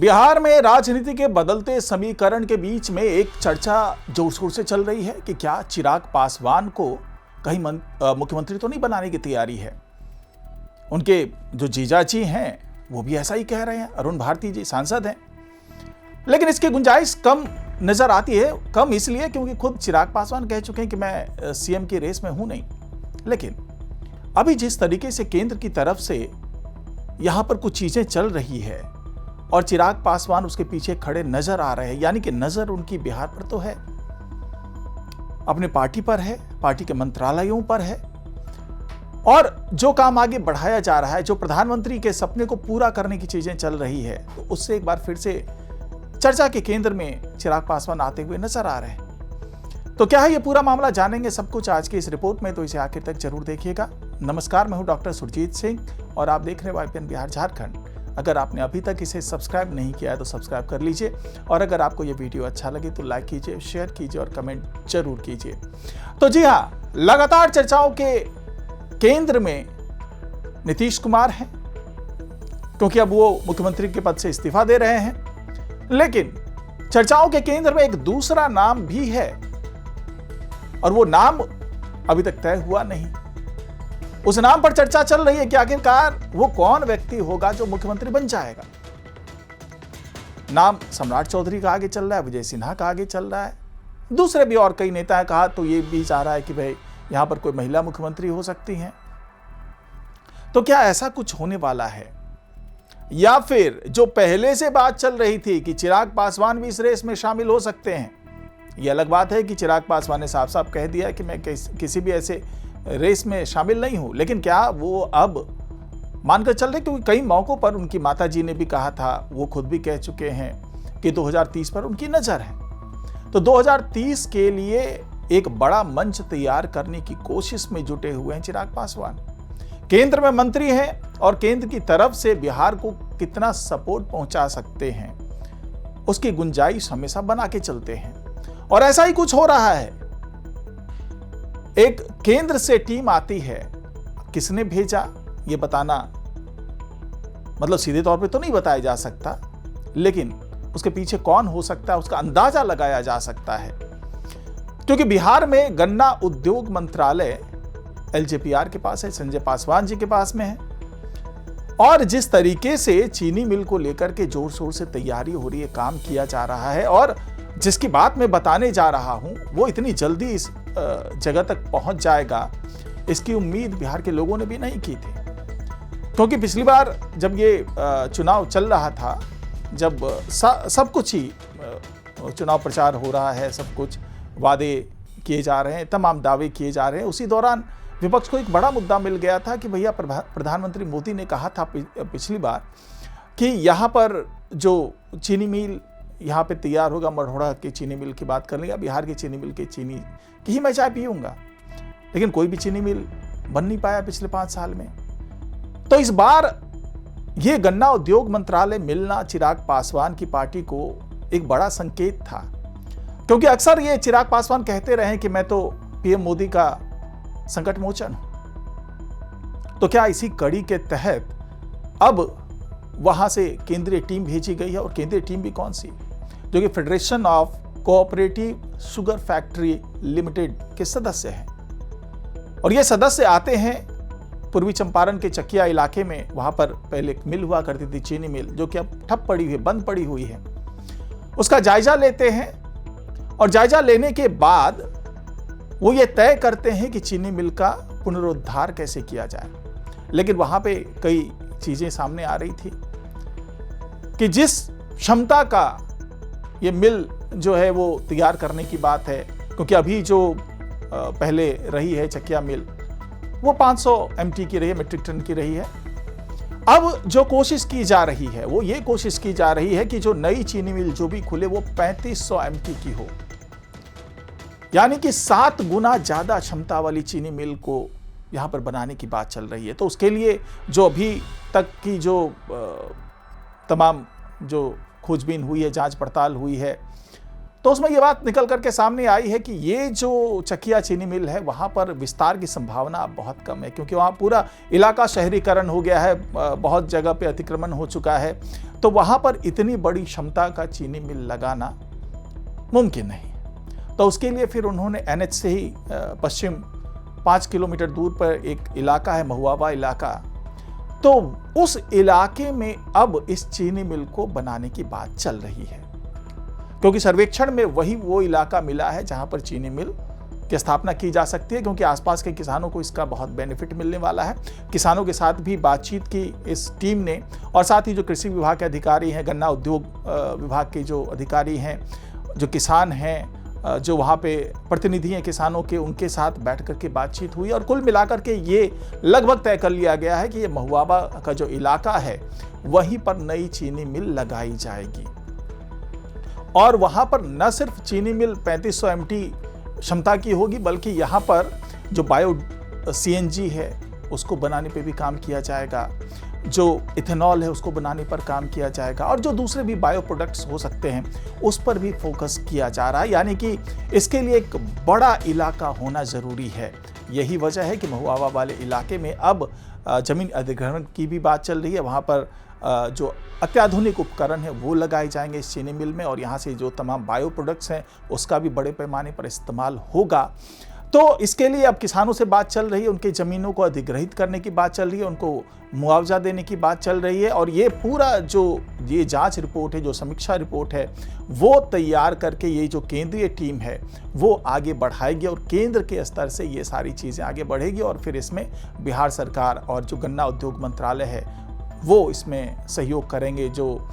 बिहार में राजनीति के बदलते समीकरण के बीच में एक चर्चा जोर शोर से चल रही है कि क्या चिराग पासवान को कहीं मुख्यमंत्री तो नहीं बनाने की तैयारी है। उनके जो जीजाजी हैं वो भी ऐसा ही कह रहे हैं, अरुण भारती जी सांसद हैं। लेकिन इसकी गुंजाइश कम नजर आती है। कम इसलिए क्योंकि खुद चिराग पासवान कह चुके हैं कि मैं सीएम की रेस में हूं नहीं। लेकिन अभी जिस तरीके से केंद्र की तरफ से यहां पर कुछ चीजें चल रही है और चिराग पासवान उसके पीछे खड़े नजर आ रहे हैं, यानी कि नजर उनकी बिहार पर तो है, अपने पार्टी पर है, पार्टी के मंत्रालयों पर है, और जो काम आगे बढ़ाया जा रहा है, जो प्रधानमंत्री के सपने को पूरा करने की चीजें चल रही है, तो उससे एक बार फिर से चर्चा के केंद्र में चिराग पासवान आते हुए नजर आ रहे हैं। तो क्या है ये पूरा मामला, जानेंगे सब कुछ आज की इस रिपोर्ट में, तो इसे आखिर तक जरूर देखिएगा। नमस्कार, मैं हूं डॉक्टर सुरजीत सिंह और आप देख रहे हैं YPN बिहार झारखंड। अगर आपने अभी तक इसे सब्सक्राइब नहीं किया है तो सब्सक्राइब कर लीजिए, और अगर आपको ये वीडियो अच्छा लगे तो लाइक कीजिए, शेयर कीजिए और कमेंट जरूर कीजिए। तो जी हाँ, लगातार चर्चाओं के केंद्र में नीतीश कुमार हैं, क्योंकि अब वो मुख्यमंत्री के पद से इस्तीफा दे रहे हैं। लेकिन चर्चाओं के केंद्र में एक दूसरा नाम भी है, और वो नाम अभी तक तय हुआ नहीं। उस नाम पर चर्चा चल रही है कि आखिरकार वो कौन व्यक्ति होगा जो मुख्यमंत्री बन जाएगा। नाम सम्राट चौधरी का आगे चल रहा है, विजय सिन्हा का आगे चल रहा है, दूसरे भी और कई नेता हैं। कहा तो ये भी जा रहा है कि भाई यहां पर कोई महिला मुख्यमंत्री हो सकती हैं। तो क्या ऐसा कुछ होने वाला है, या फिर जो पहले से बात चल रही थी कि चिराग पासवान भी इस रेस में शामिल हो सकते हैं? यह अलग बात है कि चिराग पासवान ने साफ साफ कह दिया कि मैं किसी भी ऐसे रेस में शामिल नहीं हूं। लेकिन क्या वो अब मानकर चल रहे, क्योंकि कई मौकों पर उनकी माताजी ने भी कहा था, वो खुद भी कह चुके हैं कि 2030 पर उनकी नजर है। तो 2030 के लिए एक बड़ा मंच तैयार करने की कोशिश में जुटे हुए हैं चिराग पासवान। केंद्र में मंत्री हैं और केंद्र की तरफ से बिहार को कितना सपोर्ट पहुंचा सकते हैं, उसकी गुंजाइश हमेशा बना के चलते हैं। और ऐसा ही कुछ हो रहा है। एक केंद्र से टीम आती है, किसने भेजा ये बताना मतलब सीधे तौर पे तो नहीं बताया जा सकता, लेकिन उसके पीछे कौन हो सकता है उसका अंदाजा लगाया जा सकता है। क्योंकि बिहार में गन्ना उद्योग मंत्रालय LJPR के पास है, संजय पासवान जी के पास में है, और जिस तरीके से चीनी मिल को लेकर के जोर शोर से तैयारी हो रही है, काम किया जा रहा है, और जिसकी बात मैं बताने जा रहा हूं वो इतनी जल्दी इस जगह तक पहुंच जाएगा, इसकी उम्मीद बिहार के लोगों ने भी नहीं की थी। क्योंकि पिछली बार जब ये चुनाव चल रहा था, जब सब कुछ ही चुनाव प्रचार हो रहा है, सब कुछ वादे किए जा रहे हैं, तमाम दावे किए जा रहे हैं, उसी दौरान विपक्ष को एक बड़ा मुद्दा मिल गया था कि भैया प्रधानमंत्री मोदी ने कहा था पिछली बार कि यहाँ पर जो चीनी मिल यहाँ पे तैयार होगा, मढ़ौरा की चीनी मिल की बात कर लें या बिहार की चीनी मिल की चीनी की ही मैं चाय पीऊंगा, लेकिन कोई भी चीनी मिल बन नहीं पाया पिछले 5 साल में। तो इस बार ये गन्ना उद्योग मंत्रालय मिलना चिराग पासवान की पार्टी को एक बड़ा संकेत था, क्योंकि अक्सर ये चिराग पासवान कहते रहे कि मैं तो PM मोदी का संकट मोचन हूं। तो क्या इसी कड़ी के तहत अब वहां से केंद्रीय टीम भेजी गई है, और केंद्रीय टीम भी कौन सी, जो कि federation of cooperative sugar factory limited के सदस्य हैं। और ये सदस्य आते हैं पूर्वी चंपारण के चकिया इलाके में। वहां पर पहले एक मिल हुआ करती थी, चीनी मिल, जो कि अब ठप पड़ी हुई है, बंद पड़ी हुई है। उसका जायजा लेते हैं, और जायजा लेने के बाद वो ये तय करते हैं कि चीनी मिल का पुनरुद्धार कैसे किया जाए। लेकिन वहां पे कई चीजें सामने आ रही थी कि जिस क्षमता का ये मिल जो है वो तैयार करने की बात है, क्योंकि अभी जो पहले रही है चकिया मिल वो 500 MT की रही है, मेट्रिक टन की रही है। अब जो कोशिश की जा रही है वो ये कोशिश की जा रही है कि जो नई चीनी मिल जो भी खुले वो 3500 MT की हो, यानी कि 7 गुना ज्यादा क्षमता वाली चीनी मिल को यहां पर बनाने की बात चल रही है। तो उसके लिए जो अभी तक की जो तमाम जो खोजबीन हुई है, जांच पड़ताल हुई है, तो उसमें ये बात निकल करके सामने आई है कि ये जो चकिया चीनी मिल है वहाँ पर विस्तार की संभावना बहुत कम है, क्योंकि वहाँ पूरा इलाका शहरीकरण हो गया है, बहुत जगह पे अतिक्रमण हो चुका है। तो वहां पर इतनी बड़ी क्षमता का चीनी मिल लगाना मुमकिन नहीं। तो उसके लिए फिर उन्होंने NH से ही पश्चिम 5 किलोमीटर दूर पर एक इलाका है, महुआवा इलाका, तो उस इलाके में अब इस चीनी मिल को बनाने की बात चल रही है, क्योंकि सर्वेक्षण में वो इलाका मिला है जहां पर चीनी मिल की स्थापना की जा सकती है, क्योंकि आसपास के किसानों को इसका बहुत बेनिफिट मिलने वाला है। किसानों के साथ भी बातचीत की इस टीम ने, और साथ ही जो कृषि विभाग के अधिकारी हैं, गन्ना उद्योग विभाग के जो अधिकारी हैं, जो किसान हैं, जो वहाँ पे प्रतिनिधि हैं किसानों के, उनके साथ बैठ कर के बातचीत हुई और कुल मिलाकर के ये लगभग तय कर लिया गया है कि ये महुआवा का जो इलाका है वहीं पर नई चीनी मिल लगाई जाएगी। और वहाँ पर न सिर्फ चीनी मिल 3500 MT क्षमता की होगी, बल्कि यहाँ पर जो बायो CNG है उसको बनाने पे भी काम किया जाएगा, जो इथेनॉल है उसको बनाने पर काम किया जाएगा, और जो दूसरे भी बायो प्रोडक्ट्स हो सकते हैं उस पर भी फोकस किया जा रहा है। यानी कि इसके लिए एक बड़ा इलाका होना ज़रूरी है। यही वजह है कि महुआवा वाले इलाके में अब ज़मीन अधिग्रहण की भी बात चल रही है। वहाँ पर जो अत्याधुनिक उपकरण है वो लगाए जाएंगे इस चीनी मिल में, और यहाँ से जो तमाम बायो प्रोडक्ट्स हैं उसका भी बड़े पैमाने पर इस्तेमाल होगा। तो इसके लिए अब किसानों से बात चल रही है, उनके ज़मीनों को अधिग्रहित करने की बात चल रही है, उनको मुआवजा देने की बात चल रही है, और ये पूरा जो ये जांच रिपोर्ट है, जो समीक्षा रिपोर्ट है, वो तैयार करके ये जो केंद्रीय टीम है वो आगे बढ़ाएगी, और केंद्र के स्तर से ये सारी चीज़ें आगे बढ़ेगी, और फिर इसमें बिहार सरकार और जो गन्ना उद्योग मंत्रालय है वो इसमें सहयोग करेंगे, जो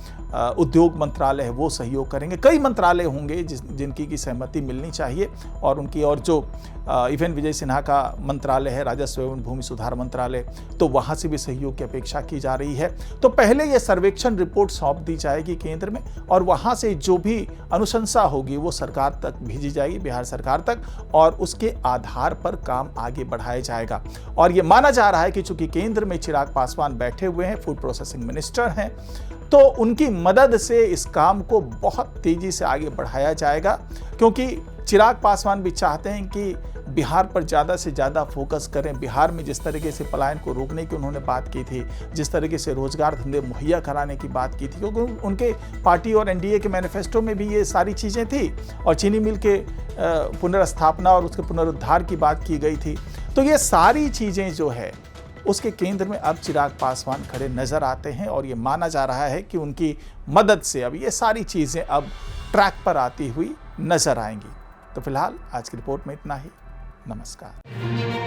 उद्योग मंत्रालय है वो सहयोग करेंगे। कई मंत्रालय होंगे जिनकी की सहमति मिलनी चाहिए, और उनकी, और जो इवन विजय सिन्हा का मंत्रालय है, राजस्व एवं भूमि सुधार मंत्रालय, तो वहाँ से भी सहयोग की अपेक्षा की जा रही है। तो पहले ये सर्वेक्षण रिपोर्ट सौंप दी जाएगी केंद्र में, और वहाँ से जो भी अनुशंसा होगी वो सरकार तक भेजी जाएगी, बिहार सरकार तक, और उसके आधार पर काम आगे बढ़ाया जाएगा। और ये माना जा रहा है कि चूंकि केंद्र में चिराग पासवान बैठे हुए हैं, फूड प्रोसेसिंग मिनिस्टर हैं, तो उनकी मदद से इस काम को बहुत तेजी से आगे बढ़ाया जाएगा, क्योंकि चिराग पासवान भी चाहते हैं कि बिहार पर ज़्यादा से ज़्यादा फोकस करें। बिहार में जिस तरीके से पलायन को रोकने की उन्होंने बात की थी, जिस तरीके से रोजगार धंधे मुहैया कराने की बात की थी, क्योंकि उनके पार्टी और NDA के मैनिफेस्टो में भी ये सारी चीज़ें थी, और चीनी मिल के पुनर्स्थापना और उसके पुनरुद्धार की बात की गई थी। तो ये सारी चीज़ें जो है उसके केंद्र में अब चिराग पासवान खड़े नजर आते हैं, और ये माना जा रहा है कि उनकी मदद से अब ये सारी चीज़ें अब ट्रैक पर आती हुई नजर आएंगी। तो फिलहाल आज की रिपोर्ट में इतना ही। नमस्कार।